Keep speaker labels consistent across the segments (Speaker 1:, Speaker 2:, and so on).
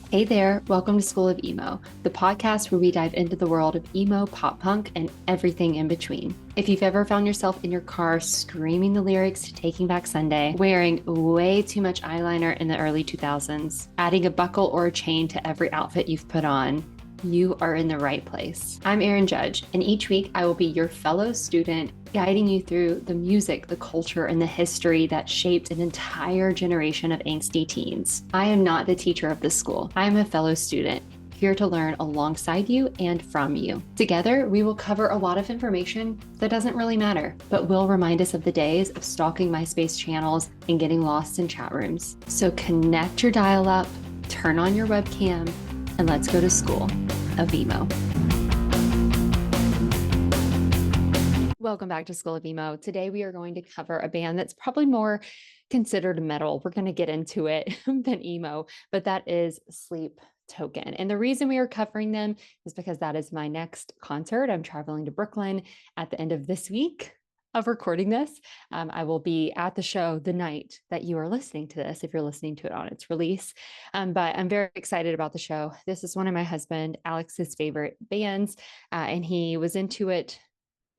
Speaker 1: Hey there, welcome to School of Emo, the podcast where we dive into the world of emo, pop punk, and everything in between. If you've ever found yourself in your car screaming the lyrics to Taking Back Sunday, wearing way too much eyeliner in the early 2000s, adding a buckle or a chain to every outfit you've put on, you are in the right place. I'm Erin Judge, and each week I will be your fellow student, guiding you through the music, the culture, and the history that shaped an entire generation of angsty teens. I am not the teacher of this school. I am a fellow student, here to learn alongside you and from you. Together, we will cover a lot of information that doesn't really matter, but will remind us of the days of stalking MySpace channels and getting lost in chat rooms. So connect your dial-up, turn on your webcam, and let's go to School of Emo. Welcome back to School of Emo. Today we are going to cover a band that's probably more considered metal. We're going to get into it than emo, but that is Sleep Token. And the reason we are covering them is because that is my next concert. I'm traveling to Brooklyn at the end of this week of recording this. I will be at the show the night that you are listening to this, if you're listening to it on its release. But I'm very excited about the show. This is one of my husband Alex's favorite bands, and he was into it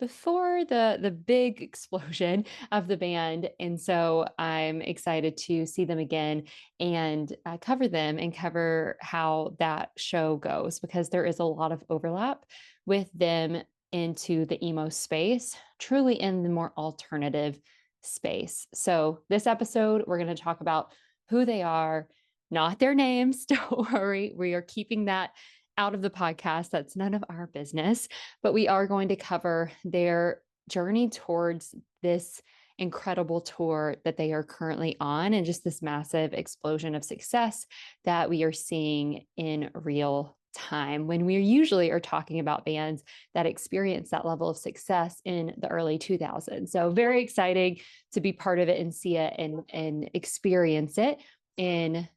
Speaker 1: before the big explosion of the band. And so I'm excited to see them again and cover them and cover how that show goes, because there is a lot of overlap with them into the emo space, truly in the more alternative space. So this episode, we're going to talk about who they are, not their names. Don't worry. We are keeping that out of the podcast. That's none of our business, but we are going to cover their journey towards this incredible tour that they are currently on and just this massive explosion of success that we are seeing in real time, when we usually are talking about bands that experience that level of success in the early 2000s. So very exciting to be part of it and see it and experience it in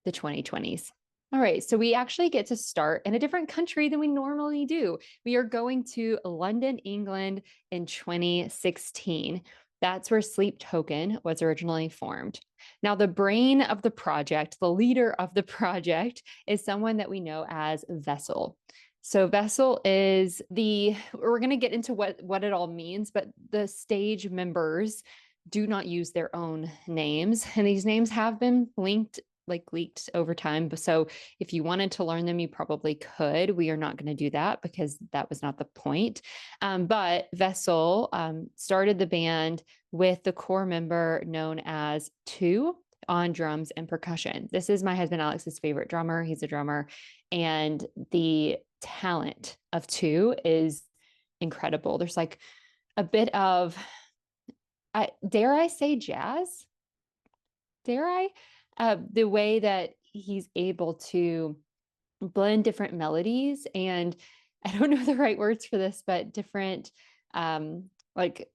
Speaker 1: the 2020s. All right, so we actually get to start in a different country than we normally do. We are going to London, England in 2016. That's where Sleep Token was originally formed. Now, the brain of the project, the leader of the project, is someone that we know as Vessel. So Vessel is we're going to get into what it all means, but the stage members do not use their own names. And these names have been leaked over time. So if you wanted to learn them, you probably could. We are not going to do that because that was not the point. But Vessel started the band with the core member known as Two on drums and percussion. This is my husband Alex's favorite drummer. He's a drummer, and the talent of Two is incredible. There's like a bit of, dare I say, jazz? Dare I? The way that he's able to blend different melodies and I don't know the right words for this, but different like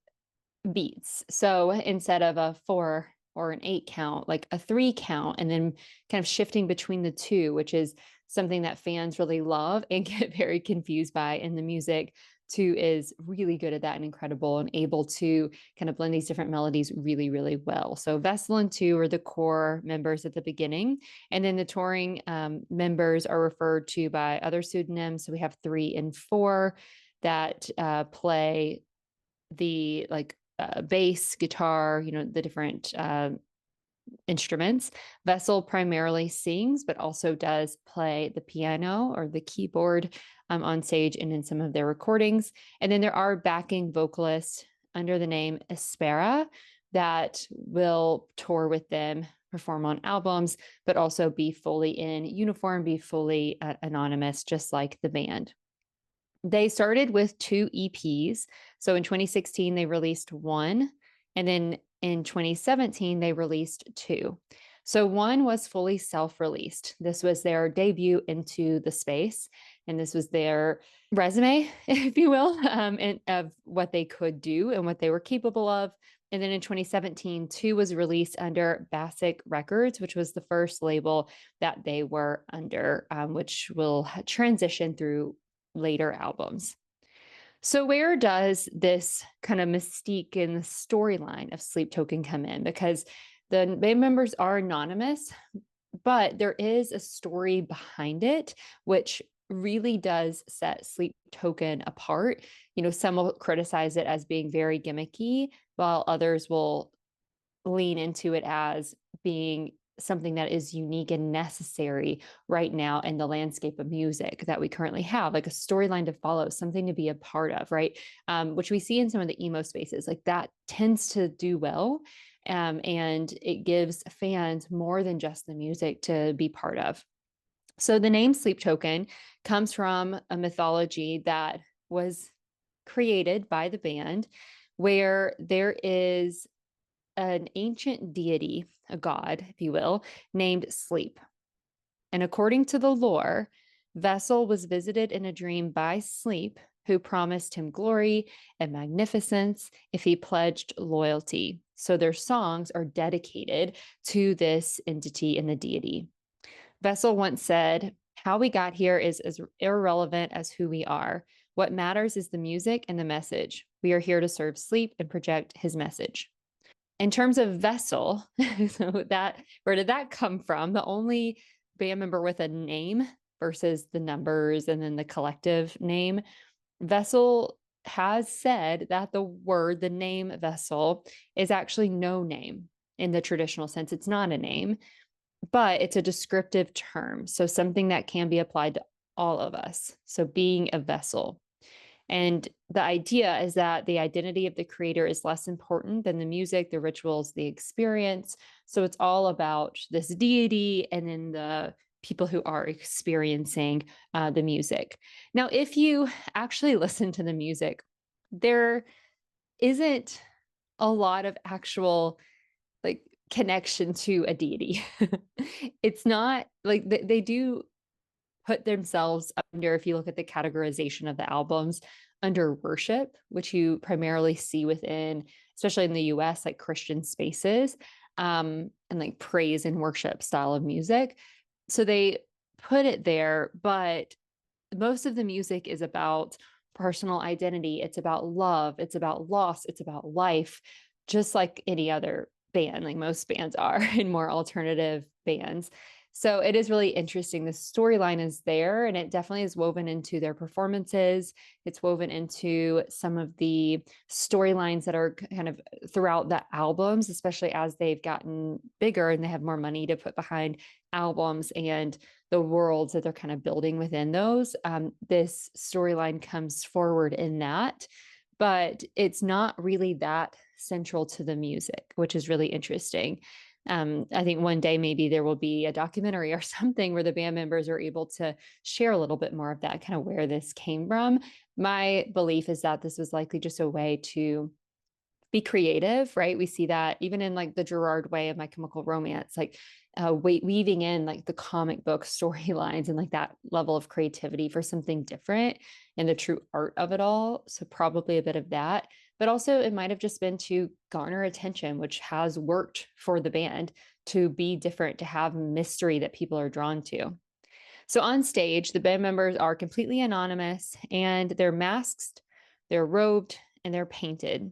Speaker 1: beats. So instead of a 4 or an 8 count, like a 3 count, and then kind of shifting between the two, which is something that fans really love and get very confused by in the music. Two is really good at that and incredible and able to kind of blend these different melodies really, really well. So Vessel and Two are the core members at the beginning. And then the touring members are referred to by other pseudonyms. So we have 3 and 4 that play the bass, guitar, the different instruments. Vessel primarily sings, but also does play the piano or the keyboard on stage and in some of their recordings. And then there are backing vocalists under the name Aspera that will tour with them, perform on albums, but also be fully in uniform, be fully anonymous, just like the band. They started with 2 EPs. So in 2016, they released 1. And then in 2017, they released 2. So 1 was fully self-released. This was their debut into the space. And this was their resume, if you will, and of what they could do and what they were capable of. And then in 2017, 2 was released under Basic Records, which was the first label that they were under, which will transition through later albums. So where does this kind of mystique in the storyline of Sleep Token come in? Because the band members are anonymous, But there is a story behind it, which really does set Sleep Token apart. Some will criticize it as being very gimmicky, while others will lean into it as being something that is unique and necessary right now in the landscape of music that we currently have, like a storyline to follow, something to be a part of, right? Which we see in some of the emo spaces, like that tends to do well. And it gives fans more than just the music to be part of. So the name Sleep Token comes from a mythology that was created by the band, where there is an ancient deity, a god, if you will, named Sleep. And according to the lore, Vessel was visited in a dream by Sleep, who promised him glory and magnificence if he pledged loyalty. So their songs are dedicated to this entity and the deity. Vessel once said, "How we got here is as irrelevant as who we are. What matters is the music and the message. We are here to serve Sleep and project his message." In terms of Vessel, so that where did that come from? The only band member with a name versus the numbers and then the collective name. Vessel has said that the name Vessel is actually no name in the traditional sense. It's not a name, but it's a descriptive term. So something that can be applied to all of us. So being a vessel. And the idea is that the identity of the creator is less important than the music, the rituals, the experience. So it's all about this deity and then the people who are experiencing the music. Now, if you actually listen to the music, there isn't a lot of actual like connection to a deity. It's not like they do put themselves under, if you look at the categorization of the albums, under worship, which you primarily see within, especially in the US, like Christian spaces, and like praise and worship style of music. So they put it there, but most of the music is about personal identity. It's about love. It's about loss. It's about life, just like any other band, like most bands are in more alternative bands. So it is really interesting. The storyline is there and it definitely is woven into their performances. It's woven into some of the storylines that are kind of throughout the albums, especially as they've gotten bigger and they have more money to put behind albums and the worlds that they're kind of building within those. This storyline comes forward in that, but it's not really that central to the music, which is really interesting. I think one day maybe there will be a documentary or something where the band members are able to share a little bit more of that, kind of where this came from. My belief is that this was likely just a way to be creative, right? We see that even in like the Gerard way of My Chemical Romance, like weaving in like the comic book storylines and like that level of creativity for something different and the true art of it all. So probably a bit of that, but also it might have just been to garner attention, which has worked for the band, to be different, to have mystery that people are drawn to. So on stage, the band members are completely anonymous and they're masked, they're robed, and they're painted.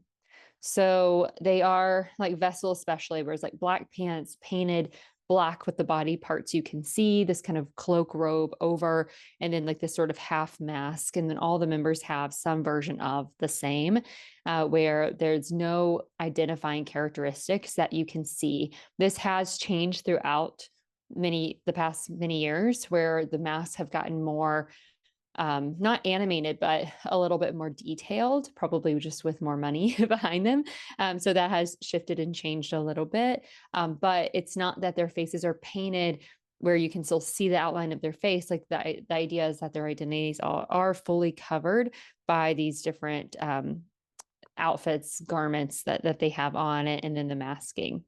Speaker 1: So they are like Vessel, especially, where it's like black pants painted black with the body parts you can see, this kind of cloak robe over, and then like this sort of half mask. And then all the members have some version of the same, where there's no identifying characteristics that you can see. This has changed throughout the past many years, where the masks have gotten more not animated, but a little bit more detailed, probably just with more money behind them. So that has shifted and changed a little bit. But it's not that their faces are painted where you can still see the outline of their face. Like the idea is that their identities are fully covered by these different outfits, garments that they have on it, and then the masking.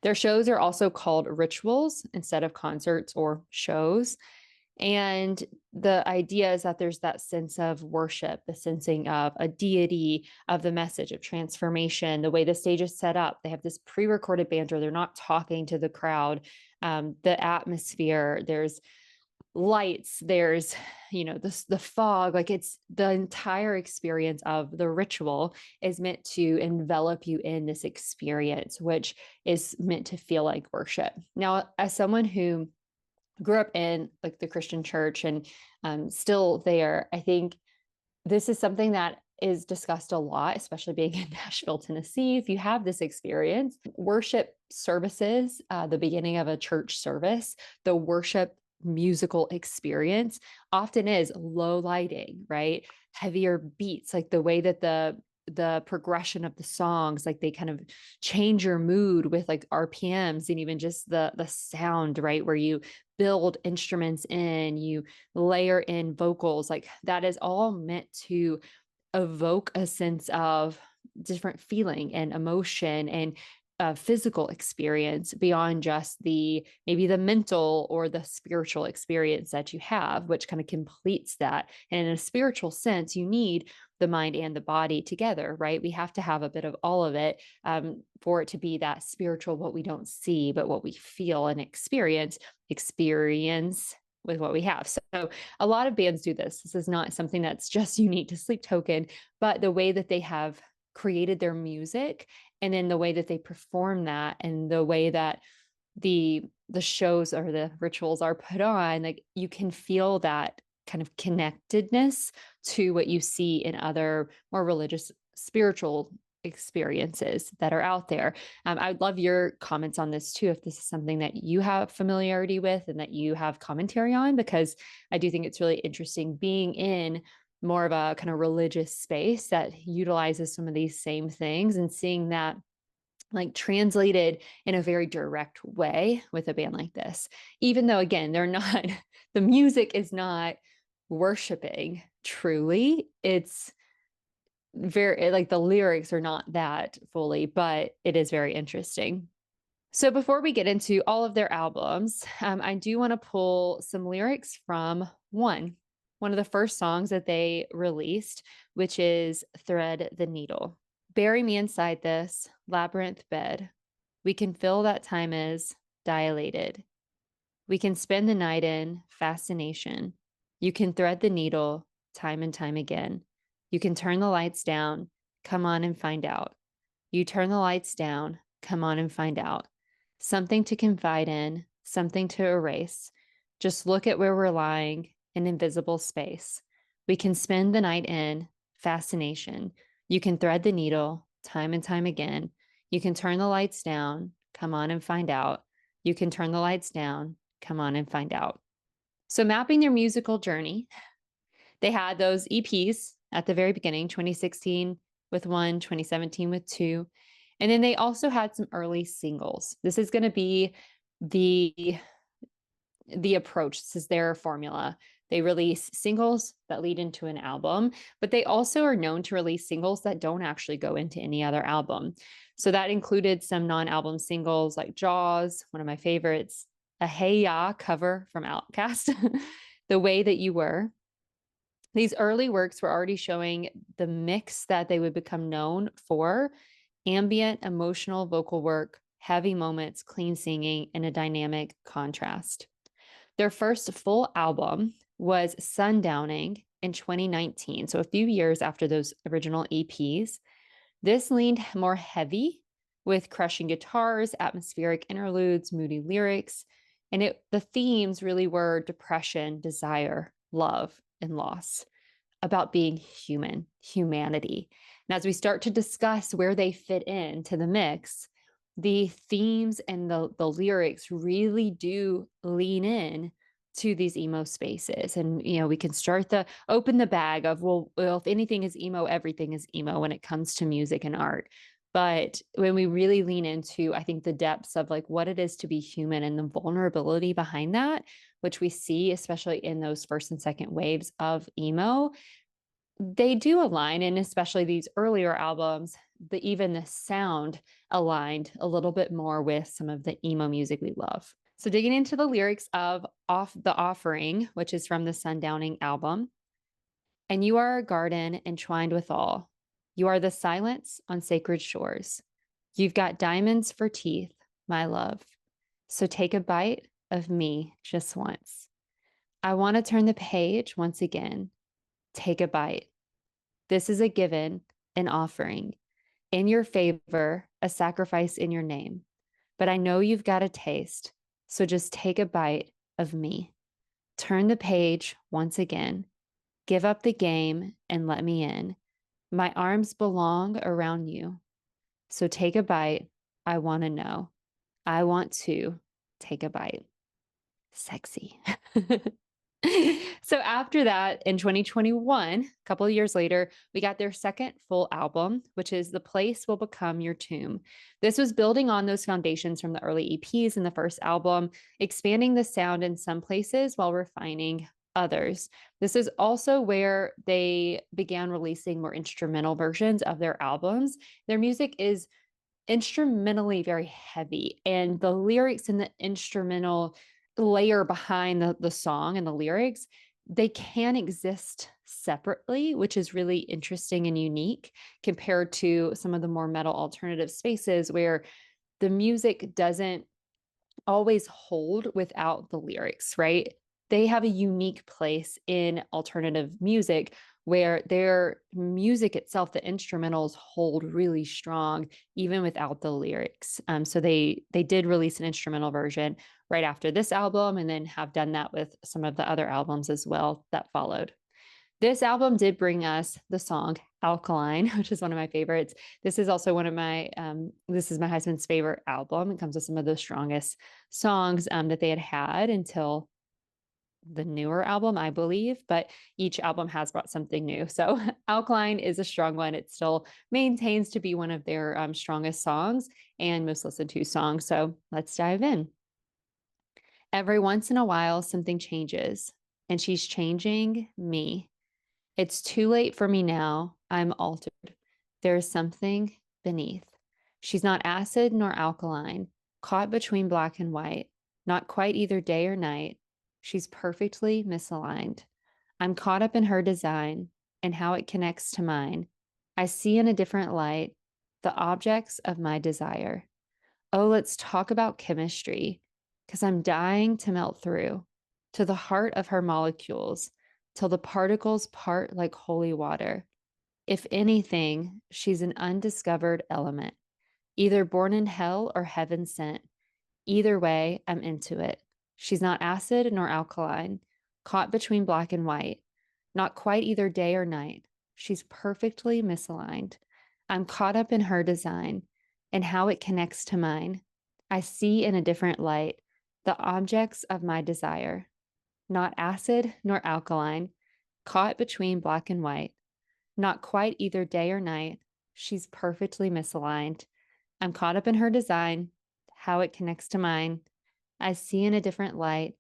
Speaker 1: Their shows are also called rituals instead of concerts or shows. And the idea is that there's that sense of worship, the sensing of a deity, of the message of transformation, the way the stage is set up. They have this pre-recorded banter. They're not talking to the crowd. The atmosphere, there's lights, there's, the fog. Like, it's the entire experience of the ritual is meant to envelop you in this experience, which is meant to feel like worship. Now, as someone who grew up in like the Christian church and still there, I think this is something that is discussed a lot, especially being in Nashville, Tennessee. If you have this experience, worship services, the beginning of a church service, the worship musical experience often is low lighting, right? Heavier beats, like the way that the progression of the songs, like they kind of change your mood with like RPMs and even just the sound, right? Where you build instruments in, you layer in vocals, like that is all meant to evoke a sense of different feeling and emotion and physical experience beyond just maybe the mental or the spiritual experience that you have, which kind of completes that. And in a spiritual sense, you need the mind and the body together, right? We have to have a bit of all of it for it to be that spiritual, what we don't see, but what we feel and experience with what we have. So a lot of bands do this. This is not something that's just unique to Sleep Token, but the way that they have created their music and then the way that they perform that and the way that the shows or the rituals are put on, like you can feel that kind of connectedness to what you see in other more religious spiritual experiences that are out there. I'd love your comments on this too, if this is something that you have familiarity with and that you have commentary on, because I do think it's really interesting being in more of a kind of religious space that utilizes some of these same things and seeing that like translated in a very direct way with a band like this, even though again, they're not, the music is not worshiping truly. It's very like the lyrics are not that fully, but it is very interesting. So before we get into all of their albums, I do want to pull some lyrics from one of the first songs that they released, which is Thread the Needle. Bury me inside this labyrinth bed. We can feel that time is dilated. We can spend the night in fascination. You can thread the needle time and time again. You can turn the lights down. Come on and find out. You turn the lights down. Come on and find out. Something to confide in, something to erase. Just look at where we're lying in invisible space. We can spend the night in fascination. You can thread the needle time and time again. You can turn the lights down. Come on and find out. You can turn the lights down. Come on and find out. So, mapping their musical journey, they had those EPs at the very beginning, 2016 with one, 2017 with two. And then they also had some early singles. This is going to be the approach. This is their formula. They release singles that lead into an album, but they also are known to release singles that don't actually go into any other album. So that included some non-album singles like Jaws, one of my favorites, a Hey Ya cover from Outkast, The Way That You Were. These early works were already showing the mix that they would become known for: ambient, emotional vocal work, heavy moments, clean singing, and a dynamic contrast. Their first full album was Sundowning in 2019, so a few years after those original EPs. This leaned more heavy with crushing guitars, atmospheric interludes, moody lyrics, and the themes really were depression, desire, love, and loss, about being human, humanity. And as we start to discuss where they fit into the mix, the themes and the lyrics really do lean in to these emo spaces. And, we can start open the bag of, well, if anything is emo, everything is emo when it comes to music and art. But when we really lean into, I think, the depths of like what it is to be human and the vulnerability behind that, which we see, especially in those first and second waves of emo, they do align. And especially these earlier albums, even the sound aligned a little bit more with some of the emo music we love. So digging into the lyrics of Off the Offering, which is from the Sundowning album. And you are a garden entwined with all. You are the silence on sacred shores. You've got diamonds for teeth, my love. So take a bite of me just once. I want to turn the page once again. Take a bite. This is a given, an offering. In your favor, a sacrifice in your name. But I know you've got a taste, so just take a bite of me. Turn the page once again. Give up the game and let me in. My arms belong around you. So take a bite. I want to know. I want to take a bite. Sexy. So after that, in 2021, a couple of years later, we got their second full album, which is The Place Will Become Your Tomb. This was building on those foundations from the early EPs in the first album, expanding the sound in some places while refining others. This is also where they began releasing more instrumental versions of their albums. Their music is instrumentally very heavy, and the lyrics and the instrumental layer behind the song and the lyrics, they can exist separately, which is really interesting and unique compared to some of the more metal alternative spaces where the music doesn't always hold without the lyrics, right? They have a unique place in alternative music where their music itself, the instrumentals hold really strong even without the lyrics. So they did release an instrumental version right after this album, and then have done that with some of the other albums as well that followed. This album did bring us the song Alkaline, which is one of my favorites. This is also one of my, this is my husband's favorite album. It comes with some of the strongest songs that they had until the newer album, I believe, but each album has brought something new. So Alkaline is a strong one. It still maintains to be one of their strongest songs and most listened to songs. So let's dive in. Every once in a while, something changes, and she's changing me. It's too late for me now. I'm altered. There is something beneath. She's not acid nor alkaline, caught between black and white, not quite either day or night. She's perfectly misaligned. I'm caught up in her design and how it connects to mine. I see in a different light the objects of my desire. Oh, let's talk about chemistry, because I'm dying to melt through to the heart of her molecules till the particles part like holy water. If anything, she's an undiscovered element, either born in hell or heaven sent. Either way, I'm into it. She's not acid nor alkaline, caught between black and white, not quite either day or night. She's perfectly misaligned. I'm caught up in her design and how it connects to mine. I see in a different light the objects of my desire, not acid nor alkaline, caught between black and white, not quite either day or night. She's perfectly misaligned. I'm caught up in her design, how it connects to mine. I see in a different light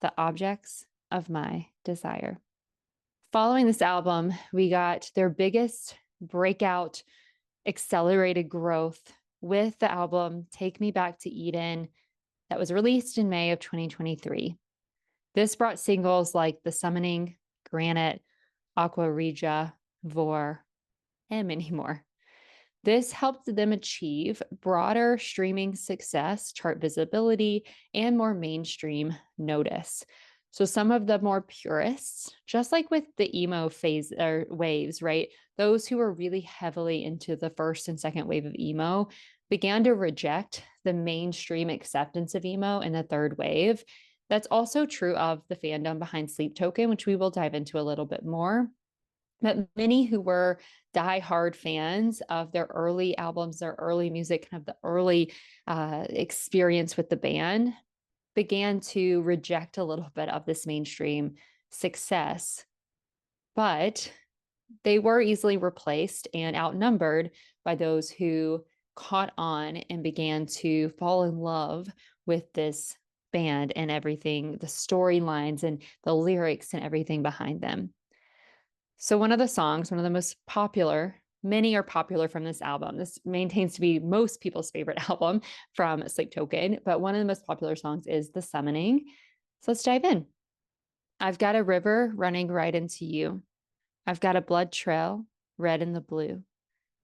Speaker 1: the objects of my desire. Following this album, we got their biggest breakout, accelerated growth with the album Take Me Back to Eden that was released in May of 2023. This brought singles like The Summoning, Granite, Aqua Regia, Vor, and many more. This helped them achieve broader streaming success, chart visibility, and more mainstream notice. So some of the more purists, just like with the emo phase or waves, right? Those who were really heavily into the first and second wave of emo began to reject the mainstream acceptance of emo in the third wave. That's also true of the fandom behind Sleep Token, which we will dive into a little bit more. But many who were diehard fans of their early albums, their early music, kind of the early experience with the band, began to reject a little bit of this mainstream success. But they were easily replaced and outnumbered by those who caught on and began to fall in love with this band and everything, the storylines and the lyrics and everything behind them. So one of the songs, one of the most popular, many are popular from this album. This maintains to be most people's favorite album from Sleep Token, but one of the most popular songs is The Summoning. So let's dive in. I've got a river running right into you. I've got a blood trail, red and the blue.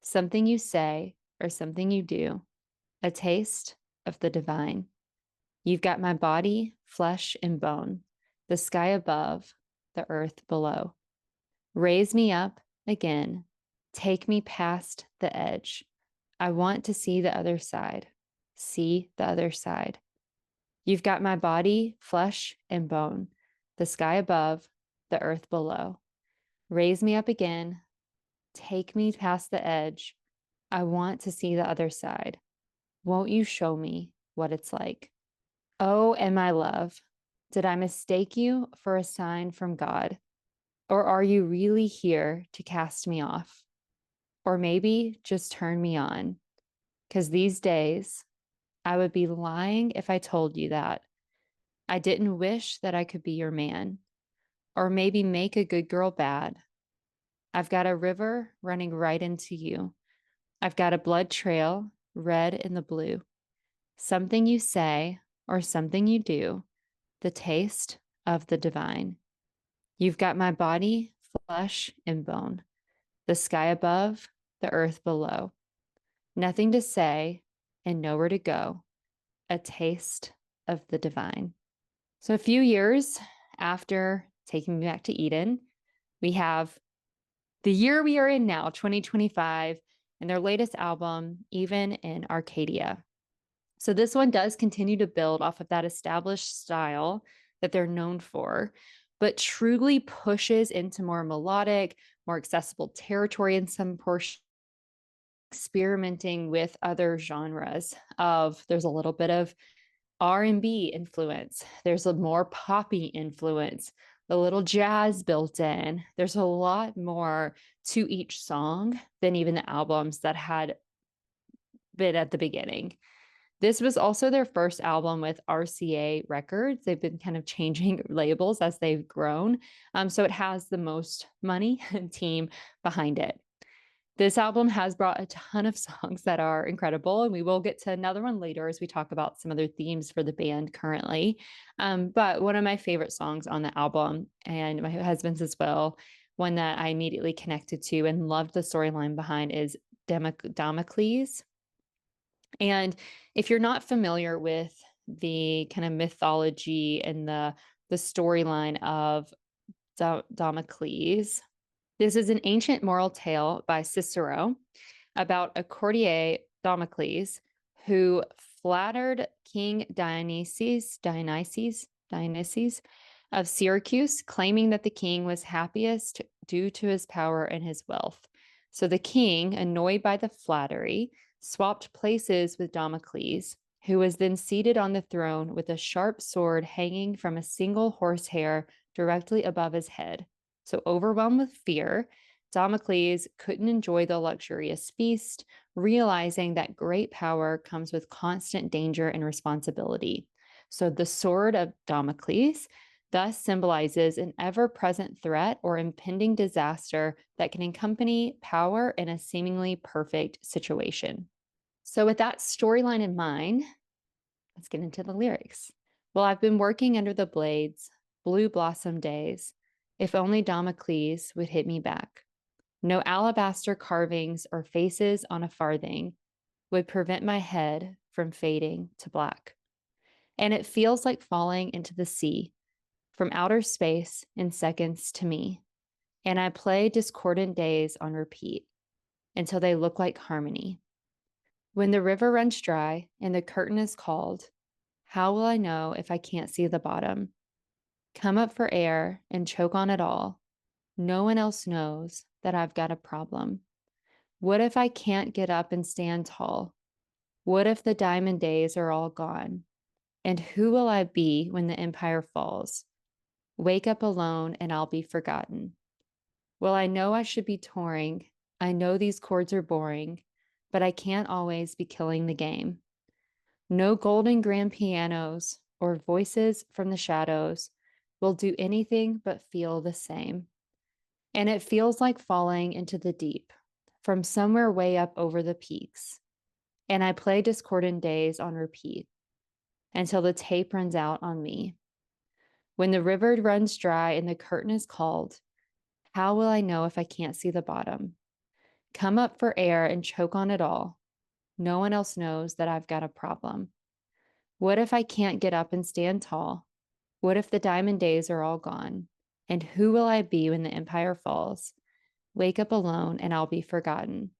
Speaker 1: Something you say or something you do, a taste of the divine. You've got my body, flesh and bone. the sky above, the earth below. Raise me up again. Take me past the edge. I want to see the other side. See the other side. You've got my body, flesh and bone, the sky above, the earth below. Raise me up again. Take me past the edge. I want to see the other side. Won't you show me what it's like? Oh, and my love, did I mistake you for a sign from God? Or are you really here to cast me off? Or maybe just turn me on? Because these days, I would be lying if I told you that. I didn't wish that I could be your man. Or maybe make a good girl bad. I've got a river running right into you. I've got a blood trail, red in the blue. Something you say or something you do, the taste of the divine. You've got my body, flesh and bone, the sky above, the earth below. Nothing to say and nowhere to go, a taste of the divine. So a few years after Taking Me Back to Eden, we have the year we are in now, 2025, and their latest album, Even in Arcadia. So this one does continue to build off of that established style that they're known for, but truly pushes into more melodic, more accessible territory in some portions, experimenting with other genres of there's a little bit of R&B influence, there's a more poppy influence, a little jazz built in. There's a lot more to each song than even the albums that had been at the beginning. This was also their first album with RCA Records. They've been kind of changing labels as they've grown. So it has the most money and team behind it. This album has brought a ton of songs that are incredible, and we will get to another one later as we talk about some other themes for the band currently. But one of my favorite songs on the album, and my husband's as well, one that I immediately connected to and loved the storyline behind is Damocles. And if you're not familiar with the kind of mythology and the storyline of Damocles, this is an ancient moral tale by Cicero about a courtier, Damocles, who flattered King Dionysius of Syracuse, claiming that the king was happiest due to his power and his wealth. So the king, annoyed by the flattery, swapped places with Damocles, who was then seated on the throne with a sharp sword hanging from a single horsehair directly above his head. So overwhelmed with fear, Damocles couldn't enjoy the luxurious feast, realizing that great power comes with constant danger and responsibility. So the sword of Damocles thus symbolizes an ever-present threat or impending disaster that can accompany power in a seemingly perfect situation. So with that storyline in mind, let's get into the lyrics. Well, I've been working under the blades, blue blossom days. If only Damocles would hit me back. No alabaster carvings or faces on a farthing would prevent my head from fading to black. And it feels like falling into the sea, from outer space in seconds to me. And I play discordant days on repeat until they look like harmony. When the river runs dry and the curtain is called, how will I know if I can't see the bottom? Come up for air and choke on it all. No one else knows that I've got a problem. What if I can't get up and stand tall? What if the diamond days are all gone? And who will I be when the empire falls? Wake up alone and I'll be forgotten. Well, I know I should be touring. I know these chords are boring, but I can't always be killing the game. No golden grand pianos or voices from the shadows will do anything but feel the same. And it feels like falling into the deep from somewhere way up over the peaks. And I play discordant days on repeat until the tape runs out on me. When the river runs dry and the curtain is called, how will I know if I can't see the bottom? Come up for air and choke on it all. No one else knows that I've got a problem. What if I can't get up and stand tall? What if the diamond days are all gone? And who will I be when the empire falls? Wake up alone and I'll be forgotten.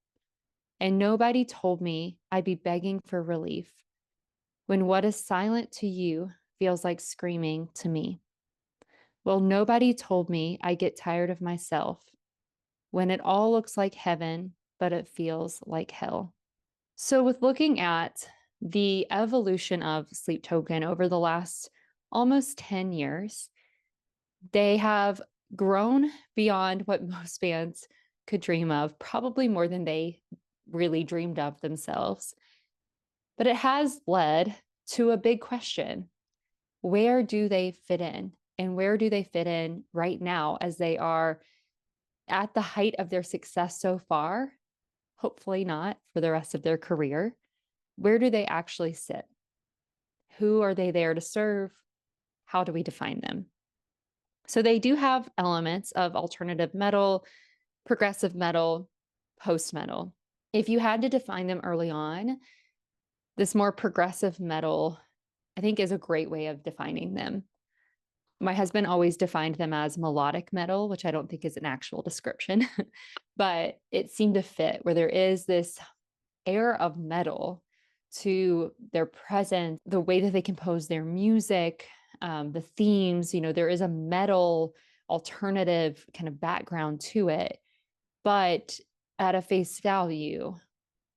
Speaker 1: And nobody told me I'd be begging for relief when what is silent to you feels like screaming to me. Well, nobody told me I get tired of myself when it all looks like heaven, but it feels like hell. So, with looking at the evolution of Sleep Token over the last almost 10 years, they have grown beyond what most bands could dream of, probably more than they really dreamed of themselves. But it has led to a big question. Where do they fit in? And where do they fit in right now as they are at the height of their success so far? Hopefully not for the rest of their career. Where do they actually sit? Who are they there to serve? How do we define them? So they do have elements of alternative metal, progressive metal, post metal. If you had to define them early on, this more progressive metal, I think, is a great way of defining them. My husband always defined them as melodic metal, which I don't think is an actual description, but it seemed to fit where there is this air of metal to their presence, the way that they compose their music, the themes. There is a metal alternative kind of background to it, but at a face value,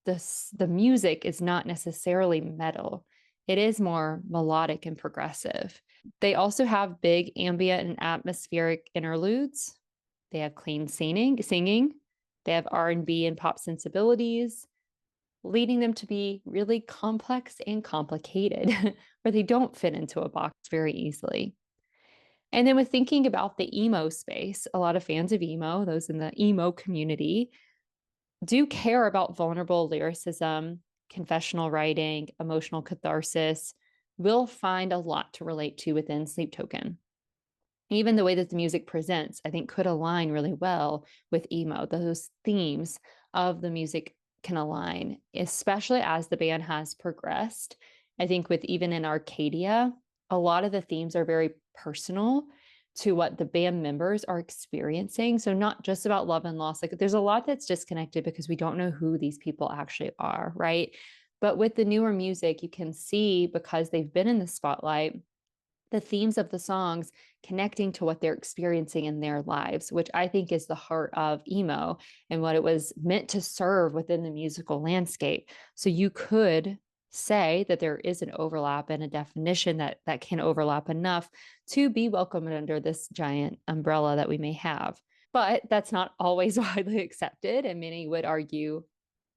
Speaker 1: the music is not necessarily metal. It is more melodic and progressive. They also have big ambient and atmospheric interludes. They have clean singing. They have R&B and pop sensibilities, leading them to be really complex and complicated, where they don't fit into a box very easily. And then with thinking about the emo space, a lot of fans of emo, those in the emo community, do care about vulnerable lyricism, confessional writing, emotional catharsis, will find a lot to relate to within Sleep Token. Even the way that the music presents, I think, could align really well with emo. Those themes of the music can align, especially as the band has progressed. I think with even in Arcadia, a lot of the themes are very personal to what the band members are experiencing. So not just about love and loss. Like there's a lot that's disconnected because we don't know who these people actually are, right? But with the newer music, you can see, because they've been in the spotlight, the themes of the songs connecting to what they're experiencing in their lives, which I think is the heart of emo and what it was meant to serve within the musical landscape. So you could say that there is an overlap and a definition that can overlap enough to be welcomed under this giant umbrella that we may have. But that's not always widely accepted, and many would argue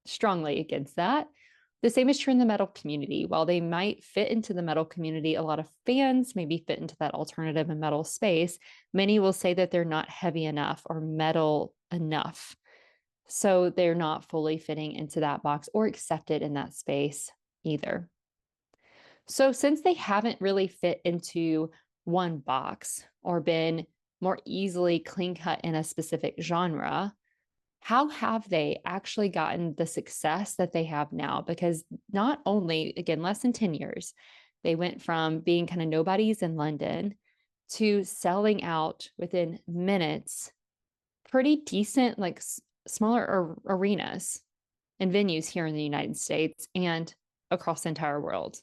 Speaker 1: strongly against that. The same is true in the metal community. While they might fit into the metal community, a lot of fans maybe fit into that alternative and metal space. Many will say that they're not heavy enough or metal enough. So they're not fully fitting into that box or accepted in that space either. So since they haven't really fit into one box or been more easily clean cut in a specific genre, how have they actually gotten the success that they have now? Because not only, again, less than 10 years, they went from being kind of nobodies in London to selling out within minutes, pretty decent, like smaller arenas and venues here in the United States and across the entire world.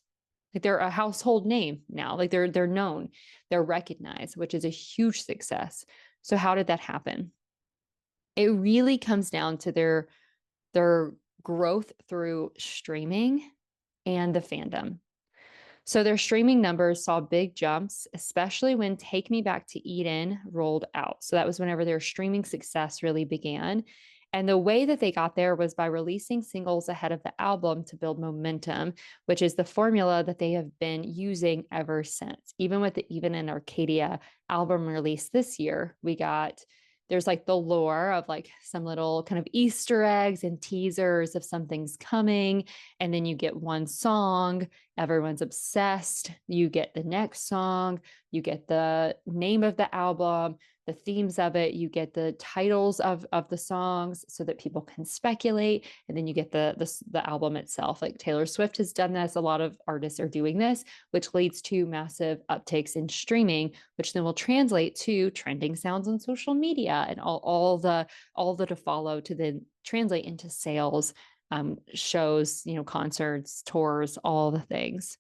Speaker 1: Like they're a household name now. Like they're known, they're recognized, which is a huge success. So how did that happen? It really comes down to their growth through streaming and the fandom. So their streaming numbers saw big jumps, especially when Take Me Back to Eden rolled out. So that was whenever their streaming success really began. And the way that they got there was by releasing singles ahead of the album to build momentum, which is the formula that they have been using ever since. Even in Arcadia album release this year, there's like the lore of like some little kind of Easter eggs and teasers of something's coming. And then you get one song, everyone's obsessed. You get the next song, you get the name of the album, the themes of it, you get the titles of the songs so that people can speculate, and then you get the album itself. Like Taylor Swift has done this, a lot of artists are doing this, which leads to massive uptakes in streaming, which then will translate to trending sounds on social media and all the to follow to then translate into sales, shows, concerts, tours, all the things.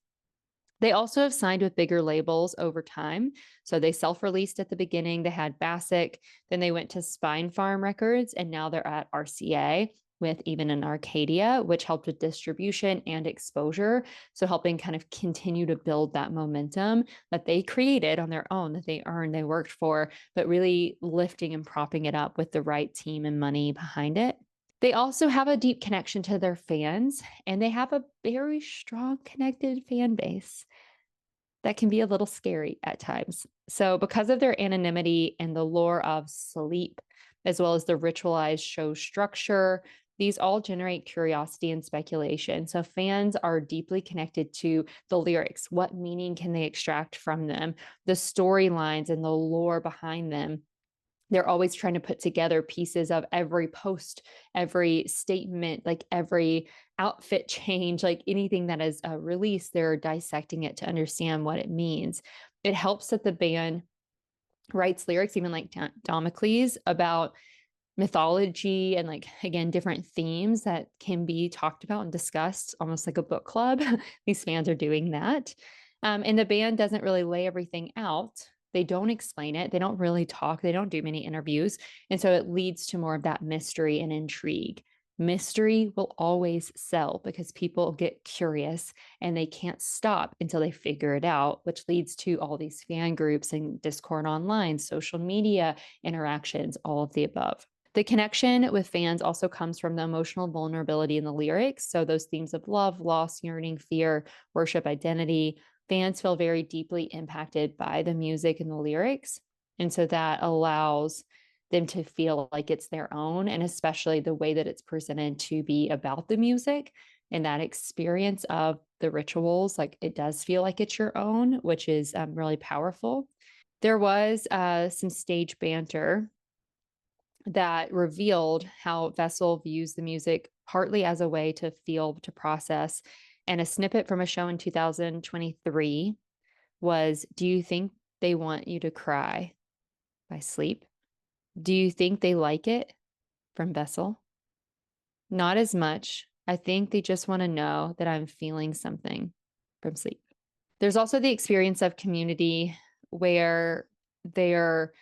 Speaker 1: They also have signed with bigger labels over time. So they self-released at the beginning. They had Basic, then they went to Spine Farm Records, and now they're at RCA with even an Arcadia, which helped with distribution and exposure. So helping kind of continue to build that momentum that they created on their own, that they earned, they worked for, but really lifting and propping it up with the right team and money behind it. They also have a deep connection to their fans, and they have a very strong connected fan base that can be a little scary at times. So, because of their anonymity and the lore of sleep, as well as the ritualized show structure, these all generate curiosity and speculation. So, fans are deeply connected to the lyrics. What meaning can they extract from them? The storylines and the lore behind them. They're always trying to put together pieces of every post, every statement, like every outfit change, like anything that is released, they're dissecting it to understand what it means. It helps that the band writes lyrics, even like Damocles, about mythology and, like, again, different themes that can be talked about and discussed almost like a book club. These fans are doing that. And the band doesn't really lay everything out. They don't explain it. They don't really talk. They don't do many interviews. And so it leads to more of that mystery and intrigue. Mystery will always sell because people get curious and they can't stop until they figure it out, which leads to all these fan groups and Discord online, social media interactions, all of the above. The connection with fans also comes from the emotional vulnerability in the lyrics. So, those themes of love, loss, yearning, fear, worship, identity, fans feel very deeply impacted by the music and the lyrics. And so that allows them to feel like it's their own, and especially the way that it's presented to be about the music and that experience of the rituals. Like, it does feel like it's your own, which is really powerful. There was some stage banter that revealed how Vessel views the music partly as a way to feel, to process. And a snippet from a show in 2023 was, "Do you think they want you to cry?" by Sleep. "Do you think they like it?" from Vessel. "Not as much. I think they just want to know that I'm feeling something," from Sleep. There's also the experience of community where they're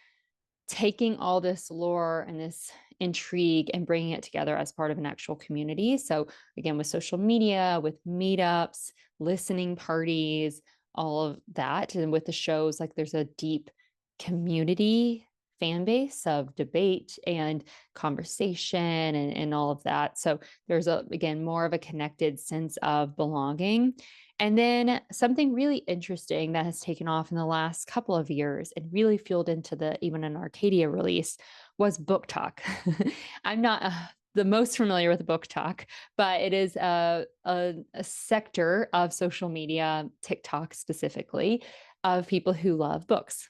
Speaker 1: taking all this lore and this intrigue and bringing it together as part of an actual community. So, again, with social media, with meetups, listening parties, all of that, and with the shows, like, there's a deep community fan base of debate and conversation and all of that. So there's again, more of a connected sense of belonging. And then something really interesting that has taken off in the last couple of years and really fueled into even an Arcadia release was book talk. I'm not the most familiar with book talk, but it is a sector of social media, TikTok specifically, of people who love books,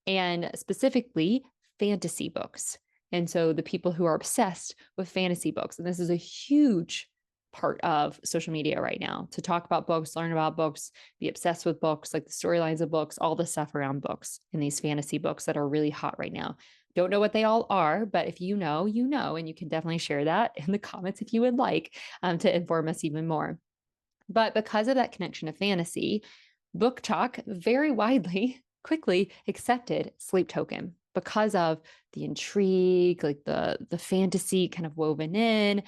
Speaker 1: and specifically fantasy books. And so the people who are obsessed with fantasy books, and this is a huge part of social media right now, to talk about books, learn about books, be obsessed with books, like the storylines of books, all the stuff around books and these fantasy books that are really hot right now. Don't know what they all are, but if you know, you know, and you can definitely share that in the comments if you would like, to inform us even more. But because of that connection to fantasy, book talk very widely, quickly accepted Sleep Token because of the intrigue, like the fantasy kind of woven in,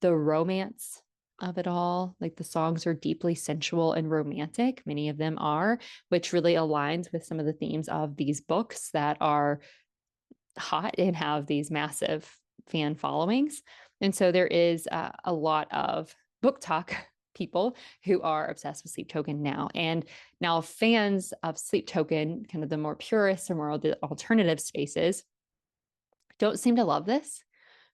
Speaker 1: the romance of it all. Like, the songs are deeply sensual and romantic. Many of them are, which really aligns with some of the themes of these books that are hot and have these massive fan followings. And so there is a lot of book talk people who are obsessed with Sleep Token now. And now fans of Sleep Token, kind of the more purists or more the alternative spaces, don't seem to love this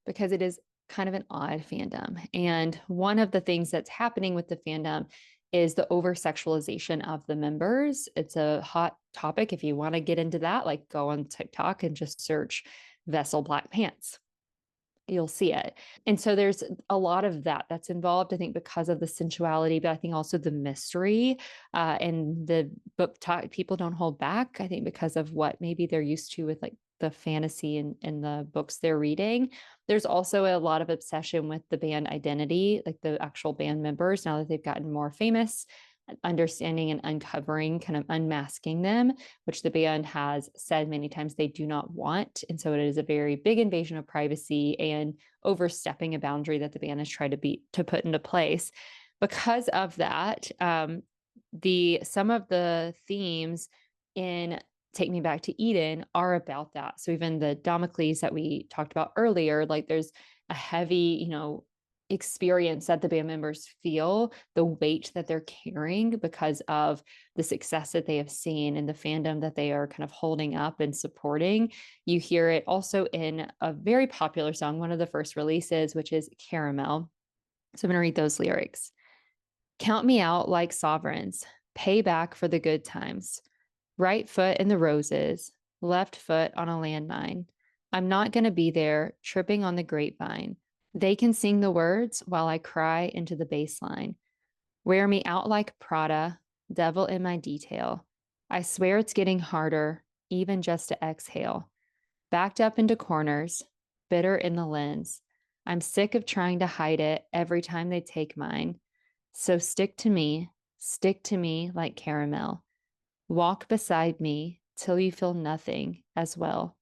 Speaker 1: because it is kind of an odd fandom. And one of the things that's happening with the fandom is the over sexualization of the members. It's a hot topic. If you want to get into that, like go on TikTok and just search Vessel Black Pants. You'll see it. And so there's a lot of that that's involved, I think, because of the sensuality, but I think also the mystery and the book talk. People don't hold back, I think, because of what maybe they're used to with like the fantasy and the books they're reading. There's also a lot of obsession with the band identity, like the actual band members, now that they've gotten more famous, understanding and uncovering, kind of unmasking them, which the band has said many times they do not want. And so it is a very big invasion of privacy and overstepping a boundary that the band has tried to put into place. Because of that, some of the themes in Take Me Back to Eden are about that. So even the Damocles that we talked about earlier, like there's a heavy, experience that the band members feel, the weight that they're carrying because of the success that they have seen and the fandom that they are kind of holding up and supporting. You hear it also in a very popular song, one of the first releases, which is Caramel. So I'm going to read those lyrics. Count me out like sovereigns, pay back for the good times. Right foot in the roses, left foot on a landmine. I'm not going to be there tripping on the grapevine. They can sing the words while I cry into the bass line. Wear me out like Prada, devil in my detail. I swear it's getting harder, even just to exhale. Backed up into corners, bitter in the lens. I'm sick of trying to hide it every time they take mine. So stick to me like caramel. Walk beside me till you feel nothing as well.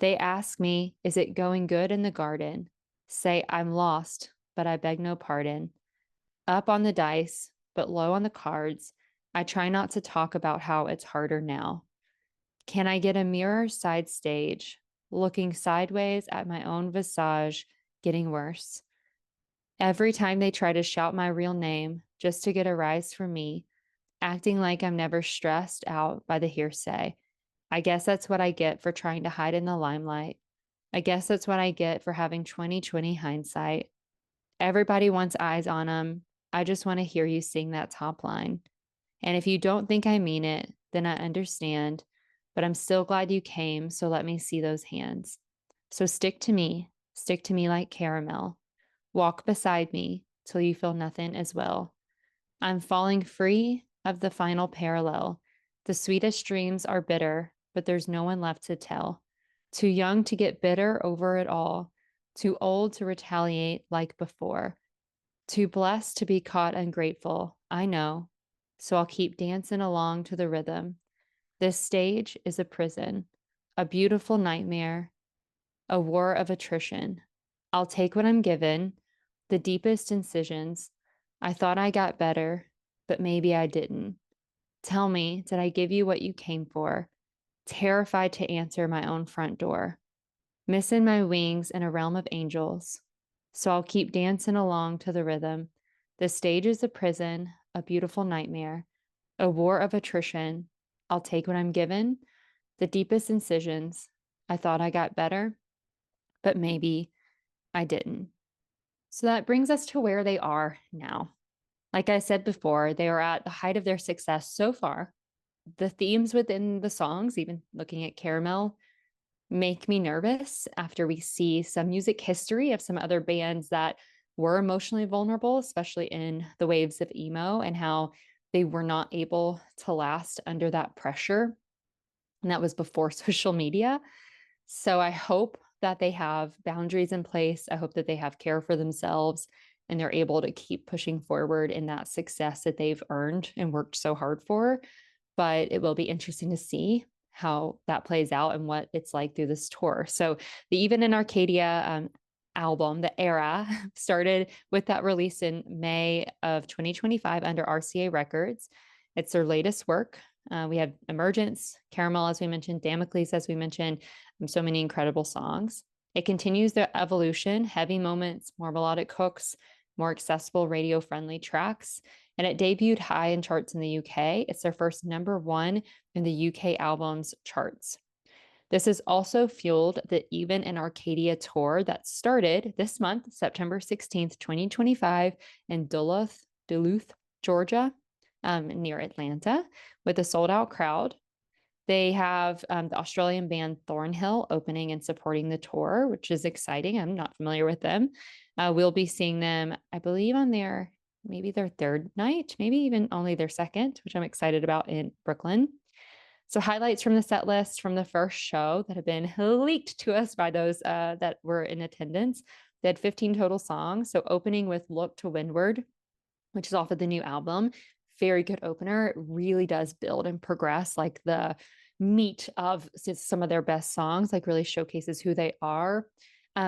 Speaker 1: They ask me, is it going good in the garden? Say, I'm lost, but I beg no pardon. Up on the dice, but low on the cards. I try not to talk about how it's harder now. Can I get a mirror side stage, looking sideways at my own visage, getting worse? Every time they try to shout my real name just to get a rise from me, acting like I'm never stressed out by the hearsay. I guess that's what I get for trying to hide in the limelight. I guess that's what I get for having 2020 hindsight. Everybody wants eyes on them. I just want to hear you sing that top line. And if you don't think I mean it, then I understand. But I'm still glad you came, so let me see those hands. So stick to me like caramel. Walk beside me till you feel nothing as well. I'm falling free of the final parallel. The sweetest dreams are bitter, but there's no one left to tell. Too young to get bitter over it all. Too old to retaliate like before. Too blessed to be caught ungrateful, I know. So I'll keep dancing along to the rhythm. This stage is a prison, a beautiful nightmare, a war of attrition. I'll take what I'm given, the deepest incisions. I thought I got better, but maybe I didn't. Tell me, did I give you what you came for? Terrified to answer my own front door. Missing my wings in a realm of angels. So I'll keep dancing along to the rhythm. The stage is a prison, a beautiful nightmare, a war of attrition. I'll take what I'm given, the deepest incisions. I thought I got better, but maybe I didn't. So that brings us to where they are now. Like I said before, they are at the height of their success so far. The themes within the songs, even looking at Caramel, make me nervous after we see some music history of some other bands that were emotionally vulnerable, especially in the waves of emo, and how they were not able to last under that pressure. And that was before social media. So I hope that they have boundaries in place. I hope that they have care for themselves and they're able to keep pushing forward in that success that they've earned and worked so hard for. But it will be interesting to see how that plays out and what it's like through this tour. So the Even in Arcadia album, The Era, started with that release in May of 2025 under RCA Records. It's their latest work. We have Emergence, Caramel, as we mentioned, Damocles, as we mentioned, so many incredible songs. It continues their evolution, heavy moments, more melodic hooks, more accessible radio-friendly tracks. And it debuted high in charts in the UK. It's their first #1 in the UK albums charts. This has also fueled the Even in Arcadia tour that started this month, September 16th, 2025, in Duluth, Georgia, near Atlanta, with a sold out crowd. They have the Australian band Thornhill opening and supporting the tour, which is exciting. I'm not familiar with them. We'll be seeing them, I believe, on maybe their third night, maybe even only their second, which I'm excited about in Brooklyn. So highlights from the set list from the first show that have been leaked to us by those that were in attendance. They had 15 total songs. So opening with Look to Windward, which is off of the new album. Very good opener. It really does build and progress like the meat of some of their best songs, like really showcases who they are.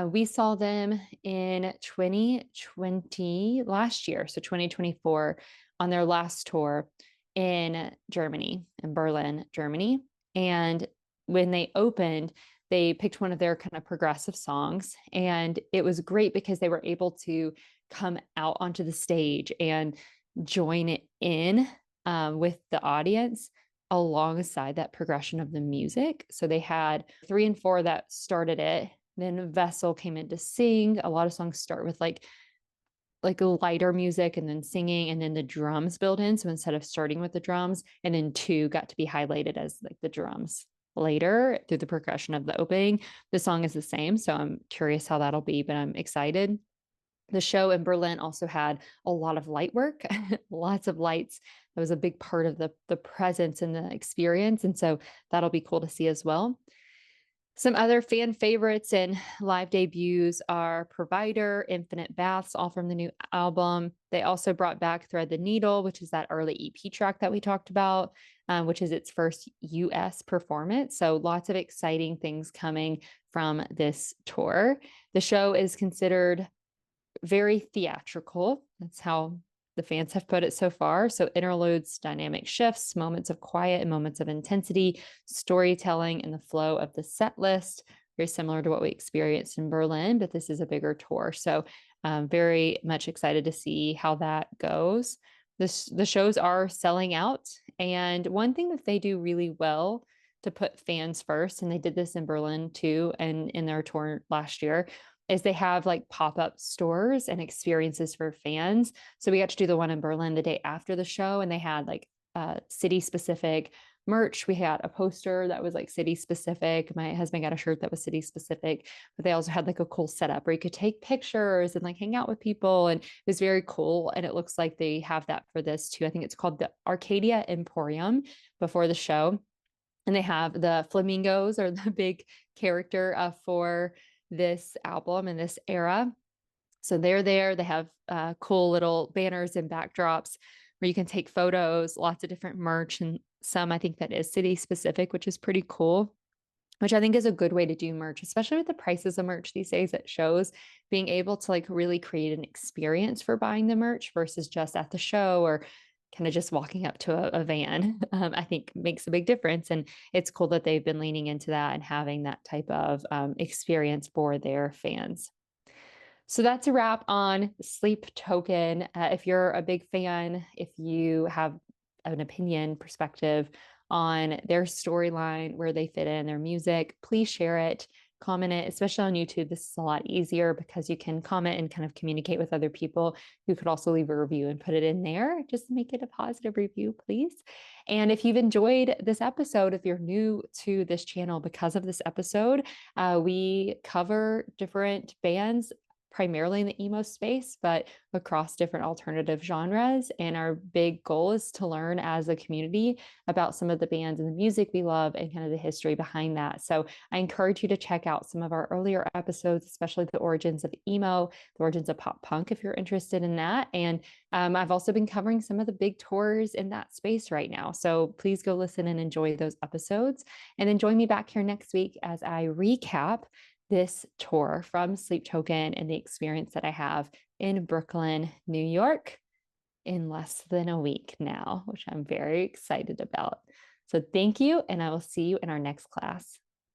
Speaker 1: We saw them in 2020 last year, so 2024 on their last tour in Germany, in Berlin, Germany. And when they opened, they picked one of their kind of progressive songs. And it was great because they were able to come out onto the stage and join it in with the audience alongside that progression of the music. So they had 3 and 4 that started it. Then Vessel came in to sing. A lot of songs start with like lighter music and then singing, and then the drums build in. So instead of starting with the drums, and then 2 got to be highlighted as like the drums later through the progression of the opening. The song is the same. So I'm curious how that'll be, but I'm excited. The show in Berlin also had a lot of light work, lots of lights. That was a big part of the presence and the experience. And so that'll be cool to see as well. Some other fan favorites and live debuts are Provider, Infinite Baths, all from the new album. They also brought back Thread the Needle, which is that early EP track that we talked about, which is its first US performance. So lots of exciting things coming from this tour. The show is considered very theatrical. That's how the fans have put it so far. So interludes, dynamic shifts, moments of quiet and moments of intensity, storytelling, and the flow of the set list. Very similar to what we experienced in Berlin, but this is a bigger tour. So very much excited to see how that goes. The shows are selling out. And one thing that they do really well to put fans first, and they did this in Berlin too, and in their tour last year, is they have like pop-up stores and experiences for fans. So we got to do the one in Berlin the day after the show, and they had like city specific merch. We had a poster that was like city specific. My husband got a shirt that was city specific, but they also had like a cool setup where you could take pictures and like hang out with people. And it was very cool. And it looks like they have that for this too. I think it's called the Arcadia Emporium before the show. And they have the flamingos, or the big character for this album and this era. So they're there. They have cool little banners and backdrops where you can take photos, lots of different merch, and some I think that is city specific, which is pretty cool, which I think is a good way to do merch, especially with the prices of merch these days at shows, being able to like really create an experience for buying the merch versus just at the show or kind of just walking up to a van, I think makes a big difference. And it's cool that they've been leaning into that and having that type of experience for their fans. So that's a wrap on Sleep Token. If you're a big fan, if you have an opinion, perspective on their storyline, where they fit in their music, please share it, comment it, especially on YouTube. This is a lot easier because you can comment and kind of communicate with other people. You could also leave a review and put it in there. Just make it a positive review, please. And if you've enjoyed this episode, if you're new to this channel because of this episode, we cover different bands primarily in the emo space, but across different alternative genres. And our big goal is to learn as a community about some of the bands and the music we love and kind of the history behind that. So I encourage you to check out some of our earlier episodes, especially the origins of emo, the origins of pop punk, if you're interested in that. And I've also been covering some of the big tours in that space right now. So please go listen and enjoy those episodes. And then join me back here next week as I recap this tour from Sleep Token and the experience that I have in Brooklyn, New York in less than a week now, which I'm very excited about. So thank you, and I will see you in our next class.